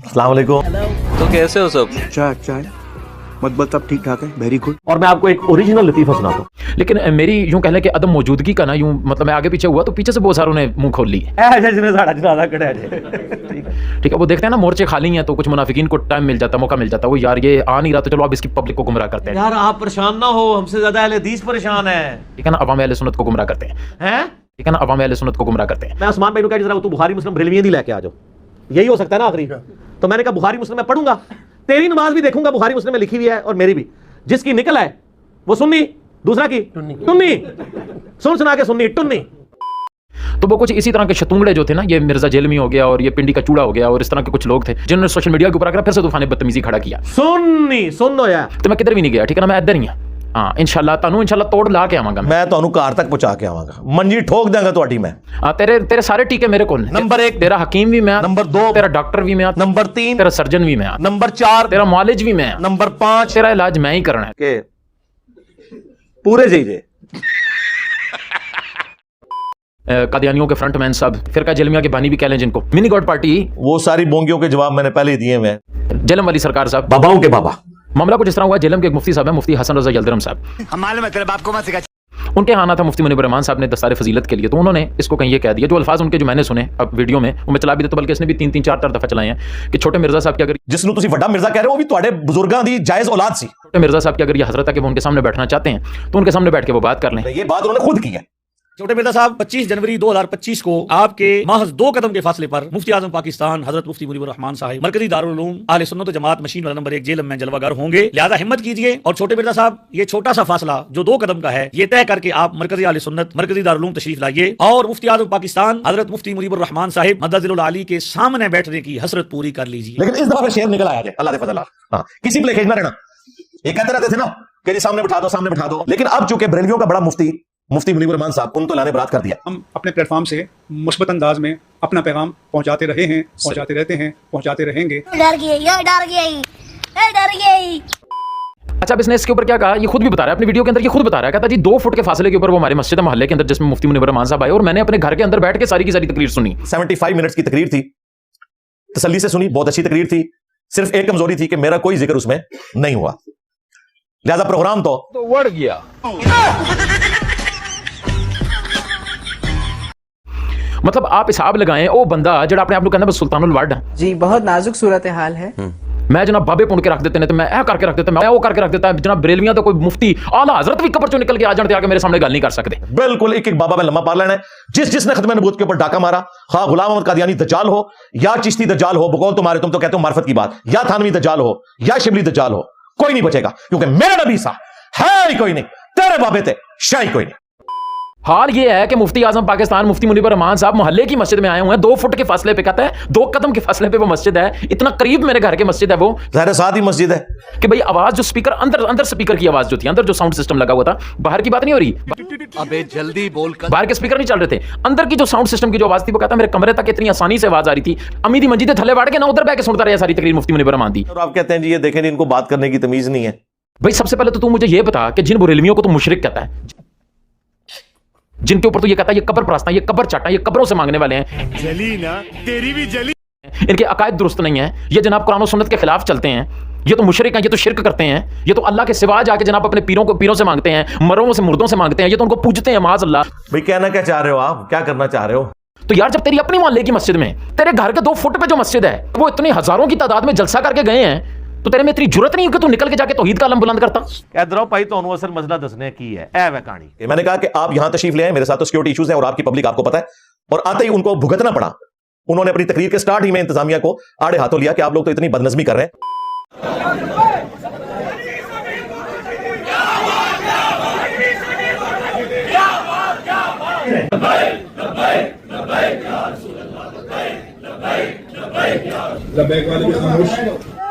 अस्सलाम वालेकुम। तो कैसे हो सब? चाय मतलब सब ठीक ठाक है, वेरी गुड। और मैं आपको एक ओरिजिनल लतीफ़ा सुनाता हूँ, लेकिन मेरी यूं कह लें कि अदम मौजूदगी का ना यूं मतलब मैं आगे पीछे हुआ तो पीछे से बहुत सारों ने मुंह खोल ली। ठीक है, वो देखते हैं ना मोर्चे खाली हैं तो कुछ मुनाफिकीन को टाइम मिल जाता, मौका मिल जाता, वो यार ये आ नहीं रहा तो चलो अब इसकी पब्लिक को गुमराह करते हैं। यार आप परेशान ना हो, हमसे ज्यादा अहले हदीस परेशान है। ठीक है ना, अवाम अहले सुन्नत को गुमराह करते हैं। ठीक है ना, अवाम अहले सुन्नत को गुमराह करते हैं। मैं उस्मान भाई को कहा जरा तू बुखारी मुस्लिम ब्रिलियन ही लेके आ जाओ, यही हो सकता है ना आखिरी। तो मैंने कहा बुखारी मुस्लिम मैं पढ़ूंगा, तेरी नमाज भी देखूंगा, बुखारी मुस्लिम में लिखी हुई है और मेरी भी। जिसकी निकल है वो सुन्नी, दूसरा की टुन्नी, सुना के सुन्नी टुन्नी। तो वो कुछ इसी तरह के शतूंगड़े जो थे ना, ये मिर्जा जेलमी हो गया और ये पिंडी का चूड़ा हो गया और इस तरह के कुछ लोग थे जिन्होंने सोशल मीडिया के ऊपर आकर फिर से तूफान बदतमीजी खड़ा किया। सुन लो यार, तो मैं किधर भी नहीं गया, ठीक है ना, मैं इधर ही हां। हाँ इंशाल्लाह तानू इंशाल्लाह तोड़ ला के आवांगा मैं तानू कार तक पहुंचा के आवांगा, मंजी ठोक देंगा तो मैं। तेरे सारे टीके मेरे को। नंबर 1 तेरा हकीम भी मैं, नंबर 2 तेरा डॉक्टर भी मैं, नंबर 3 तेरा सर्जन भी मैं, नंबर 4 तेरा मौलिज भी मैं, नंबर 5 तेरा इलाज मैं ही करना है के पूरे जाइए। कादियानियों के फ्रंटमैन साहब, फिरका जेलमिया के बानी भी कह लें जिनको, मिनी गॉड पार्टी, वो सारी बोंगियों के जवाब मैंने पहले ही दिए हुए हैं। जेलम वाली सरकार साहब, बाबाओं के बाबा। मामला कुछ इस तरह हुआ, जेलम के एक मुफ्ती साहब है, मुफ्ती हसन रजा यल्दरम साहब, हम मालूम है तेरे बाप को मत सिखा। उनके आना था मुफ्ती मुनीब रहमान साहब ने दस्तार फजीलत के लिए, तो उन्होंने इसको कहीं ये कह दिया, जो अल्फाज उनके जो मैंने सुने अब वीडियो में वो मैं चला भी देता, बल्कि इसने भी 3-4 दफा चलाए हैं कि छोटे मिर्जा साहब की अगर जिसनु तुसी वड्डा मिर्जा कह रहे हो, वो भी तुम्हारे बुजुर्गां दी जायज औलाद सी। छोटे मिर्जा साहब की अगर ये हजरत है कि वो उनके सामने बैठना चाहते हैं तो उनके सामने बैठ के वो बात कर लें। ये बात उन्होंने खुद की है। छोटे मिर्जा साहब 25 जनवरी 2025 को आपके महज 2 कदम के फासले पर मुफ्ती आजम पाकिस्तान हजरत मुफ्ती मुनीब रहमान साहिब मरकजी दारुल उलूम अहले सुन्नत जमात मशीन वाला नंबर 1 जेलम में जलवागर होंगे। लिहाजा हिम्मत कीजिए और छोटे मिर्जा साहब ये छोटा सा फासला जो 2 कदम का है ये तय करके आप मरकजी अहले सुन्नत मरकजी दारुल उलूम तशरीफ लाइए और मुफ्ती आजम पाकिस्तान हजरत मुफ्ती मुनीब रहमान साहिब मद्दजिल आली के सामने बैठने की हसरत पूरी कर लीजिए। लेकिन इस दफा शेर निकल आया, अल्लाह दे फजल। हां, किसी प्लेकेज ना रहना, ये कहते रहते थे ना कि जी सामने बिठा दो, सामने बिठा दो। लेकिन अब चूंकि बरेलियों का बड़ा मुफ्ती मुनीब रहमान साहब, उन तो लाने बरात कर दिया। हम अपने प्लेटफॉर्म से मुस्बत अंदाज में अपना पैगाम पहुंचाते रहे हैं, पहुंचाते रहते हैं, पहुंचाते रहेंगे। डर गई। अच्छा, अब इसने इसके ऊपर क्या कहा, ये खुद भी बता रहा है अपनी वीडियो के अंदर, ये खुद बता रहा है, कहता जी 2 फुट के फासले के ऊपर वो हमारे मस्जिद मोहल्ले के अंदर जिसमें मुफ्ती मुनीब रहमान साहब आए और मैंने अपने घर के अंदर बैठ के सारी की सारी तकरीर सुनी। 75 मिनट्स की तकरीर थी, तसल्ली से सुनी, बहुत अच्छी तकरीर थी। सिर्फ एक कमजोरी थी कि मेरा कोई जिक्र उसमें नहीं हुआ, लिहाजा प्रोग्राम तो बढ़ गया। मतलब आप हिसाब लगाएं, ओ बंदा जड़ा अपने आप को कहना सुल्तानुल वर्ड जी, बहुत नाजुक सूरत हाल है। मैं जनाब बाबे पुण के रख देते हैं, तो मैं ऐ करके रख देता, मैं वो करके रख देता, जनाब बरेलवियां तो कोई मुफ्ती आला हजरत भी कब्र चों निकल के आ जाते आके मेरे सामने गल नहीं कर सकते। बिल्कुल एक बाबा में लम्बा पार लेना है। जिसने खत्म नबूवत के ऊपर डाका मारा, खा गुलाम अहमद कादियानी दज्जाल हो या चिश्ती दज्जाल हो, बकौल तुम्हारे, तुम तो कहते हो मार्फत की बात, या थानवी दज्जाल हो या शिबली दज्जाल हो, कोई नहीं बचेगा, क्योंकि मेरा नबी सा है ही कोई नहीं, तेरे बाबे थे शाही कोई नहीं। हाल ये है कि मुफ्ती आजम पाकिस्तान मुफ्ती मुनीब रहमान साहब मोहल्ले की मस्जिद में आए हुए हैं, 2 फुट के फासले पे, कहता है 2 कदम के फासले पे वो मस्जिद है, इतना करीब मेरे घर के मस्जिद है वो, ज़ाहिर साथ ही मस्जिद है कि भाई आवाज जो स्पीकर अंदर स्पीकर की आवाज जो थी, अंदर जो साउंड सिस्टम लगा हुआ था, बाहर की बात नहीं हो रही, अबे जल्दी बोल कर, बाहर के स्पीकर नहीं चल रहे थे, अंदर की जो साउंड सिस्टम की जो आवाज थी वो कहता मेरे कमरे तक इतनी आसानी से आवाज आ रही थी, अमीदी मंजिद थले बाढ़ के ना उधर बैठ के सुनता रहा सारी तकरीर मुफ्ती मुनीब रहमान दी। और आप कहते हैं जी ये देखें इनको बात करने की तमीज नहीं है। भाई सबसे पहले तो तू मुझे ये बता कि जिन बुरेलवियों को तू मुशरिक कहता है, जिनके ऊपर तो ये कहता है ये कब्र प्रस्ता, ये कब्र चाटा, ये कब्रों से मांगने वाले हैं, जली ना तेरी भी जली, इनके अकायद दुरुस्त नहीं है, ये जनाब कुरान और सुन्नत के खिलाफ चलते हैं, ये तो मुशरिक हैं, ये तो शिरक करते हैं, ये तो अल्लाह के सिवा जाके जनाब अपने पीरों से मांगते हैं, मरों से मुर्दों से मांगते हैं, ये तो उनको पूजते हैं माज अल्लाह। भाई कहना क्या चाह रहे हो आप, क्या करना चाह रहे हो? तो यार जब तेरी अपनी मोहल्ले की मस्जिद में, तेरे घर के 2 फुट पे जो मस्जिद है वो इतनी हजारों की तादाद में जलसा करके गए हैं, तो तेरे में इतनी जुर्रत नहीं है कि तू निकल के जाके तौहीद का अलम बुलंद करता। इधर भाई तो असल मसला दसने की है ए वे कहानी। मैंने कहा कि आप यहां तशरीफ ले आए, मेरे साथ तो सिक्योरिटी इश्यूज हैं और आपकी पब्लिक आपको पता है, और आते ही उनको भुगतना पड़ा। उन्होंने अपनी तकरीर के स्टार्ट ही में इंतजामिया को आड़े हाथों लिया कि आप लोग तो इतनी बदनज़मी कर रहे हैं।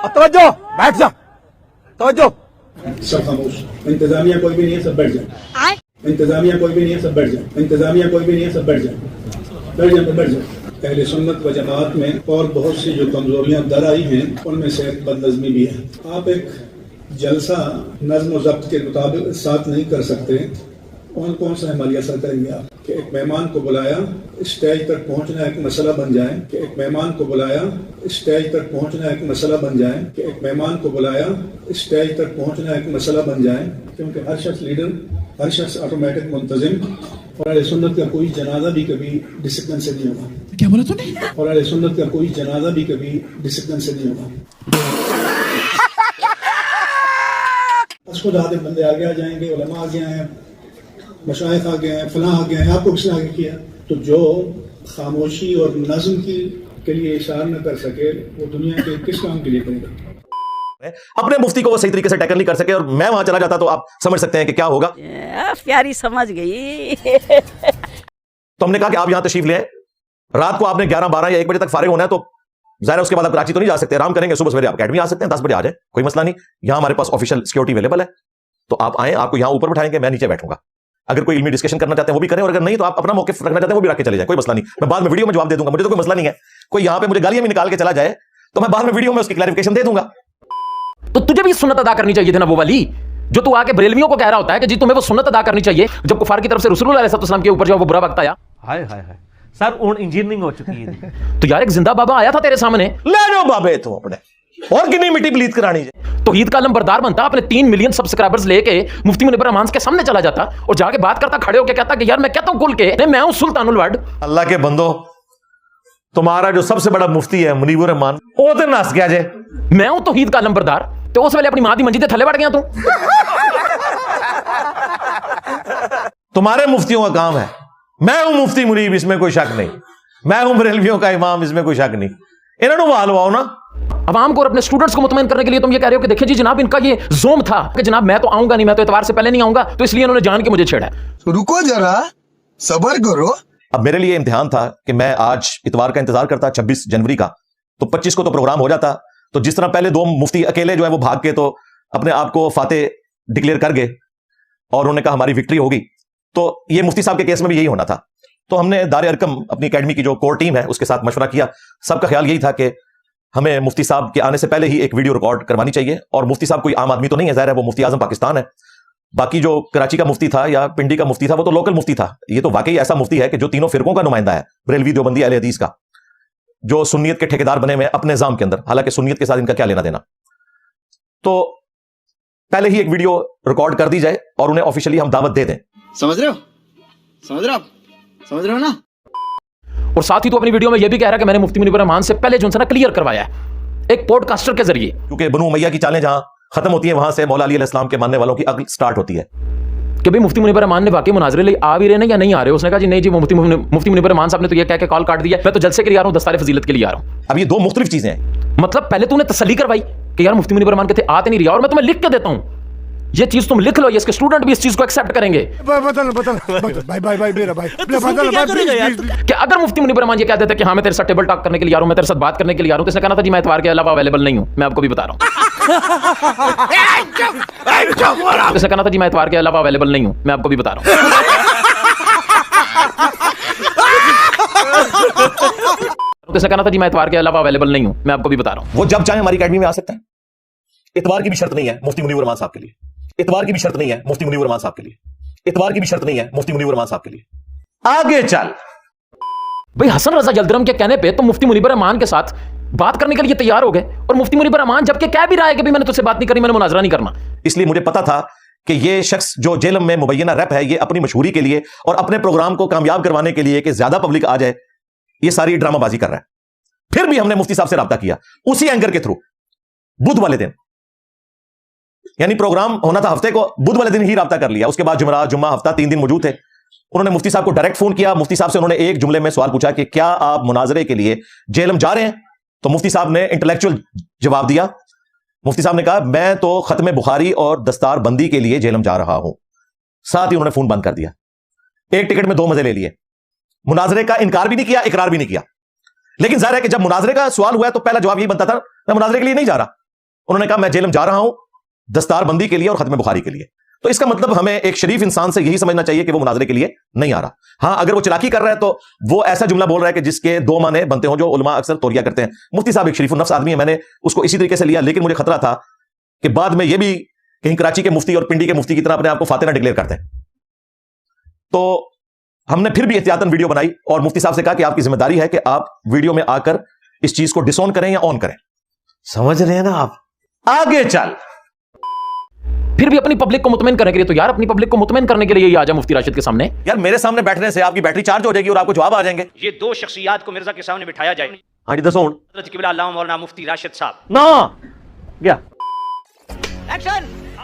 तवज्जो, बैठ जा, तवज्जो, सब खामोश। इंतजामिया कोई भी नहीं है, सब बैठ जाए। इंतजामिया कोई भी नहीं है, सब बैठ जाए। इंतजामिया कोई भी नहीं है, सब बैठ जाए। बैठ जाए, बैठ जाए। अहले सुन्नत व जमात में और बहुत सी जो कमजोरियां दर आई हैं उनमें से बदनज़मी भी है। आप एक जलसा नज़्म व ज़ब्त के मुताबिक साथ नहीं कर सकते, कौन कौन सा अमल असर करेंगे आप कि एक मेहमान को बुलाया स्टेज तक पहुंचना एक मसला बन जाए कि एक मेहमान को बुलाया स्टेज तक पहुंचना एक मसला बन जाए कि एक मेहमान को बुलाया स्टेज तक पहुंचना एक मसला बन जाए, क्योंकि हर शख्स लीडर, हर शख्स ऑटोमेटिक मुंतजिम, और अहले सुन्नत का कोई जनाजा भी कभी डिसिप्लिन से नहीं होगा। क्या बोला तूने? और अहले सुन्नत का कोई जनाजा भी कभी डिसिप्लिन से नहीं होगा। खुद आधे बंदे आगे आ जाएंगे, उलमा आ गए हैं, मशाइख आ गए हैं, फलां आ गए हैं, आपको किसने आगे किया? तो जो खामोशी और नज़्म के लिए इशारा न कर सके वो दुनिया के किस काम के लिए करेगा? अपने मुफ्ती को वो सही तरीके से टैकल नहीं कर सके और मैं वहां चला जाता तो आप समझ सकते हैं कि क्या होगा। प्यारी समझ गई। तो हमने कहा कि आप यहां तशरीफ ले आए, रात को आपने 11, 12 या 1 बजे तक फारिग होना है, तो जाहिर है उसके बाद आप कराची तो नहीं जा सकते, आराम करेंगे, सुबह सवेरे आप अकेडमी आ सकते हैं, 10 बजे आ जाए, कोई मसला नहीं। यहां हमारे पास ऑफिशियल सिक्योरिटी अवेलेबल है, तो आप आए, आपको यहां ऊपर बैठाएंगे, मैं नीचे बैठूंगा। अगर कोई इल्मी डिस्कशन करना चाहते हैं वो भी करें, और अगर नहीं तो आप अपना मौके रखना चाहते हैं वो भी रख के चले जाए, कोई मसला नहीं। मैं बाद में वीडियो में जवाब दे दूंगा, मुझे तो कोई मसला नहीं है। कोई यहां पे मुझे गालियां भी निकाल के चला जाए तो मैं बाद में वीडियो में उसकी क्लैरिफिकेशन दे दूंगा। तो तुझे भी सुन्नत अदा करनी चाहिए थी ना वो वाली, जो तू आके बरेलवियों को कह रहा होता है कि जी तुम्हें वो सुन्नत अदा करनी चाहिए, जब कुफार की तरफ से रसूलुल्लाह अलैहिस्सलाम के ऊपर जो वो बुरा वक्त आया। हाय हाय हाय सर, उन इंजीनियरिंग हो चुकी है। तो यार एक जिंदा बाबा आया था तेरे सामने, ले जाओ बाबे तुम अपने, और कितनी मिट्टी प्लीज करानी है। तो ईद का लंबरदार बनता, अपने 3 मिलियन सब्सक्राइबर्स लेके मुफ्ती मुनीबर रहमान के सामने चला जाता और जाके बात करता, खड़े होकर कहता कि यार मैं कहता हूं खुल के, मैं हूं सुल्तानुल वर्ड। अल्लाह के बंदो, तुम्हारा जो सबसे बड़ा मुफ्ती है मुनीबर रहमान, वो तो नस गया जे। मैं हूं तौहीद का लंबरदार, तो उस वेले अपनी मां दी मंजी ते थल्ले बढ़ गया तू। तुम्हारे मुफ्तियों का काम है, मैं हूं मुफ्ती मुनीब, इसमें कोई शक नहीं, मैं हूं बरेलवियों का इमाम, इसमें कोई शक नहीं। इन्होंने वालवाओ ना अवाम को और अपने स्टूडेंट्स को मुतमईन करने के लिए तुम ये कह रहे हो कि देखिए जी जनाब इनका ये जोम था कि जनाब मैं तो आऊंगा नहीं, मैं तो इतवार से पहले नहीं आऊंगा, तो इसलिए इन्होंने जान के मुझे छेड़ा है। तो रुको जरा, सबर करो। अब मेरे लिए इम्तिहान था कि मैं आज इतवार का इंतजार करता 26 जनवरी का, तो 25 को तो प्रोग्राम हो जाता। तो जिस तरह पहले 2 मुफ्ती अकेले जो है वो भाग के तो अपने आप को फातेह डिक्लेयर कर गए और उन्होंने कहा हमारी विक्ट्री होगी, तो ये मुफ्ती साहब के केस में भी यही होना था। तो हमने दारे अरकम अपनी एकेडमी की जो कोर टीम है उसके साथ मशवरा किया। सबका ख्याल यही था कि हमें मुफ्ती साहब के आने से पहले ही एक वीडियो रिकॉर्ड करवानी चाहिए। और मुफ्ती साहब कोई आम आदमी तो नहीं है, ज़ाहिर है वो मुफ्ती आजम पाकिस्तान है। बाकी जो कराची का मुफ्ती था या पिंडी का मुफ्ती था वो तो लोकल मुफ्ती था। ये तो वाकई ऐसा मुफ्ती है कि जो तीनों फिरकों का नुमाइंदा है, बरेलवी, देवबंदी, अहले हदीस का, जो सुन्नियत के ठेकेदार बने हुए अपने निजाम के अंदर, हालांकि सुन्नियत के साथ इनका क्या लेना देना। तो पहले ही एक वीडियो रिकॉर्ड कर दी जाए और उन्हें ऑफिशियली हम दावत दे दें। समझ रहे हो? समझ रहे हो? समझ रहे हो ना? और साथ ही तो अपनी वीडियो में यह भी कह रहा है कि मैंने मुफ्ती मुनीबर रहमान से पहले जो उनसे ना क्लियर करवाया है एक पॉडकास्टर के जरिए, क्योंकि बनु उमैया की चालें जहां खत्म होती है वहां से मौला अली अलैहिस्सलाम के मानने वालों की अक्ल स्टार्ट होती है कि भाई मुफ्ती मुनीबर रहमान ने वाकई मुनाजरे लिए आ भी रहे हैं या नहीं आ रहे। उसने कहा जी नहीं जी, मुफ्ती मुनीबर रहमान साहब ने तो ये कह के कॉल काट दिया, मैं तो जलसे के लिए आ रहा हूं, दस्तारे फजीलत के लिए आ रहा हूं। अब ये 2 मुख्तलिफ चीजें हैं। मतलब पहले तूने तसल्ली करवाई कि यार मुफ्ती मुनीबर रहमान कहते आते नहीं रहा, और मैं तुम्हें लिख के देता हूं, ये चीज तुम लिख लो, इसके स्टूडेंट भी इस चीज को एक्सेप्ट करेंगे। कि अगर मुफ्ती मुनीबर रहमान ये कह देते कि हाँ मैं तेरे साथ टेबल टॉक करने के लिए आ रहा हूं, मैं तेरे साथ बात करने के लिए आ रहा हूं, तो इसने कहना था जी मैं इतवार के अलावा अवेलेबल नहीं हूं, मैं आपको भी बता रहा हूं। इसने कहना था जी मैं इतवार के अलावा अवेलेबल नहीं हूं, मैं आपको भी बता रहा हूं। इसने कहना था जी मैं इतवार के अलावा अवेलेबल नहीं हूं, मैं आपको भी बता रहा हूं। वो जब चाहे हमारी अकेडमी में आ सकते हैं। इतवार की भी शर्त नहीं है मुफ्ती मुनीबर रहमान साहब के लिए, इतवार की भी शर्त नहीं है मुफ्ती मुनीबर रहमान साहब के लिए, इतवार की भी शर्त नहीं है मुफ्ती मुनीबर रहमान साहब के लिए। आगे चल भाई, हसन रजा यल्दरम के कहने पे तो मुफ्ती मुनीबर रहमान के साथ बात करने के लिए तैयार हो गए, और मुफ्ती मुनीबर रहमान जबकि कह भी रहा है कि भाई मैंने तुझसे बात नहीं करी, मैंने मुनाजरा नहीं करना। इसलिए मुझे पता था कि ये शख्स जो जेलम में मुबैना रैप है, ये अपनी मशहूरी के लिए और अपने प्रोग्राम को कामयाब करवाने के लिए कि ज्यादा पब्लिक आ जाए, ये सारी ड्रामाबाजी कर रहा है। फिर भी हमने मुफ्ती साहब से राब्ता किया उसी एंकर के थ्रू, बुध वाले दिन, यानी प्रोग्राम होना था हफ्ते को, बुध वाले दिन ही राब्ता कर लिया। उसके बाद जुमरा, जुम्मा, हफ्ता 3 दिन मौजूद थे। उन्होंने मुफ्ती साहब को डायरेक्ट फोन किया। मुफ्ती साहब से उन्होंने एक जुमले में सवाल पूछा कि क्या आप मुनाजरे के लिए जेलम जा रहे हैं? तो मुफ्ती साहब ने इंटेलेक्चुअल जवाब दिया। मुफ्ती साहब ने कहा मैं तो खत्म बुखारी और दस्तार बंदी के लिए जेलम जा रहा हूं। साथ ही उन्होंने फोन बंद कर दिया। एक टिकट में 2 मजे ले लिए। मुनाजरे का इनकार भी नहीं किया, इकरार भी नहीं किया। लेकिन जाहिर है कि जब मुनाजरे का सवाल हुआ तो पहला जवाब यही बनता था मैं मुनाजरे के लिए नहीं जा रहा। उन्होंने कहा मैं जेलम जा रहा हूं दस्तार बंदी के लिए और खत्म बुखारी के लिए। तो इसका मतलब हमें एक शरीफ इंसान से यही समझना चाहिए कि वो मुनाजरे के लिए नहीं आ रहा। हाँ, अगर वो चलाकी कर रहा है तो वो ऐसा जुमला बोल रहा है कि जिसके 2 माने बनते हो, जो उलमा अक्सर तौरिया करते हैं। मुफ्ती साहब एक शरीफुन नफ्स आदमी है, मैंने उसको इसी तरीके से लिया। लेकिन मुझे खतरा था कि बाद में ये भी कहीं कराची के मुफ्ती और पिंडी के मुफ्ती की तरह अपने आप को फातेह ना डिक्लेयर करते हैं। तो हमने फिर भी एहतियातन वीडियो बनाई और मुफ्ती साहब से कहा कि आपकी जिम्मेदारी है कि आप वीडियो में आकर इस चीज को डिसऑन करें या ऑन करें। समझ रहे हैं ना आप? आगे चल। फिर भी अपनी पब्लिक को मुतमईन करने के लिए, तो यार अपनी पब्लिक को मुतमईन करने के लिए ही आ जा मुफ्ती राशिद के सामने। यार मेरे सामने बैठने से आपकी बैटरी चार्ज हो जाएगी और आपको जवाब आ जाएंगे। ये दो शख्सियात को मिर्जा के सामने बिठाया जाए। हाँ जी दसो हज़रत क़िबला अल्लामा मौलाना मुफ्ती राशिद साहब। ना क्या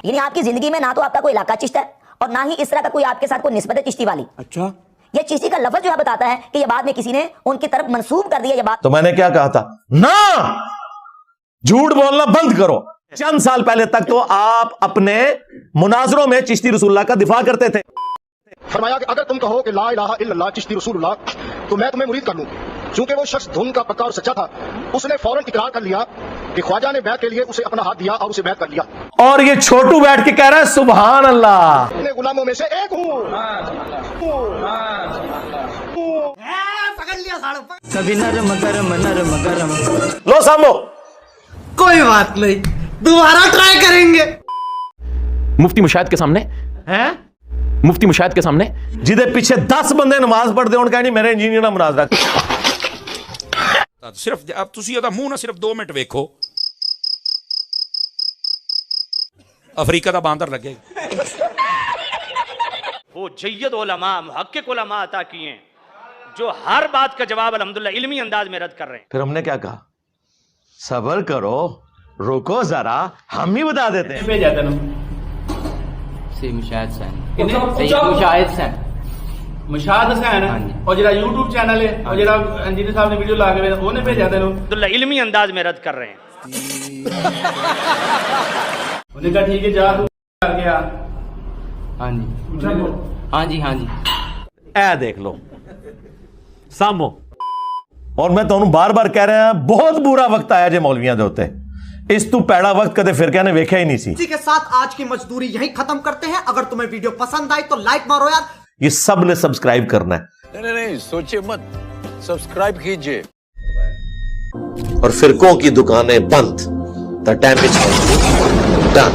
यानी आपकी जिंदगी में ना तो आपका कोई इलाका चिश्त है और ना ही इस तरह का कोई आपके साथ कोई निस्बत है चिश्ती वाली। अच्छा, ये चिश्ती का लफ्ज जो है बताता है कि ये बाद में किसी ने उनकी तरफ मंसूब कर दिया ये बात। तो मैंने क्या कहा था? ना, झूठ बोलना बंद करो। चंद साल पहले तक तो आप अपने मुनाजरों में चिश्ती रसूलुल्लाह का दिफा करते थे। फरमाया कि अगर तुम कहो कि ला इलाहा इल्लल्लाह चिश्ती रसूलुल्लाह, तो मैं तुम्हें मुरीद कर लूं। चूंकि वो शख्स धुन का पक्का और सच्चा था, उसने फौरन इकरार कर लिया कि ख्वाजा ने बैत के लिए उसे अपना हाथ दिया और उसे बैत कर लिया। और ये छोटू बैठ के कह रहा है सुभान अल्लाह, अपने गुलामों में से एक हूं। कभी नरम गरम नरम गरम। लो सामो। कोई बात नहीं, दोबारा ट्राई करेंगे। मुफ्ती मुशाहिद के सामने हैं? मुफ्ती मुशाहिद के सामने जिदे पीछे 10 बंदे नमाज पढ़ते हो कहनी मेरे इंजीनियर ना मुनाजरा। सिर्फ अब तुसी ओदा मुंह ना सिर्फ 2 मिनट वेखो, अफ्रीका दा बांदर लगेगा। वो जय्यद उलमा मुहक्किक उलमा अता किए हैं जो हर बात का जवाब अल्हम्दुलिल्लाह इल्मी अंदाज में रद्द कर रहे हैं। फिर हमने क्या कहा? सबर करो, रुको जरा, हम ही बता देते हैं। भेजा तेन मुशाहिद हुसैन मुशाहिद हुसैन और जरा YouTube चैनल है और जरा इंजीनियर साहब ने वीडियो ला के ਉਹਨੇ भेजा तेन अल्हम्दुलिल्लाह इल्मी अंदाज में रद्द कर रहे हैं। ਉਹਨੇ कहा ठीक है जा तू करके आ। हाँ जी हाँ जी ए देख लो सामो। और मैं तो बार बार कह रहा हैं बहुत बुरा वक्त आया जे मौलवियां दे उत्ते। इस तू पैड़ा वक्त कदे फिर कहने वेख्या ही नहीं सी। इसी के साथ आज की मजदूरी यहीं खत्म करते हैं। अगर तुम्हें वीडियो पसंद आई तो लाइक मारो यार। ये सब ने सब्सक्राइब करना है। नहीं सोचिए मत, सब्सक्राइब कीजिए। और फिरकों की दुकानें बंद। The damage done.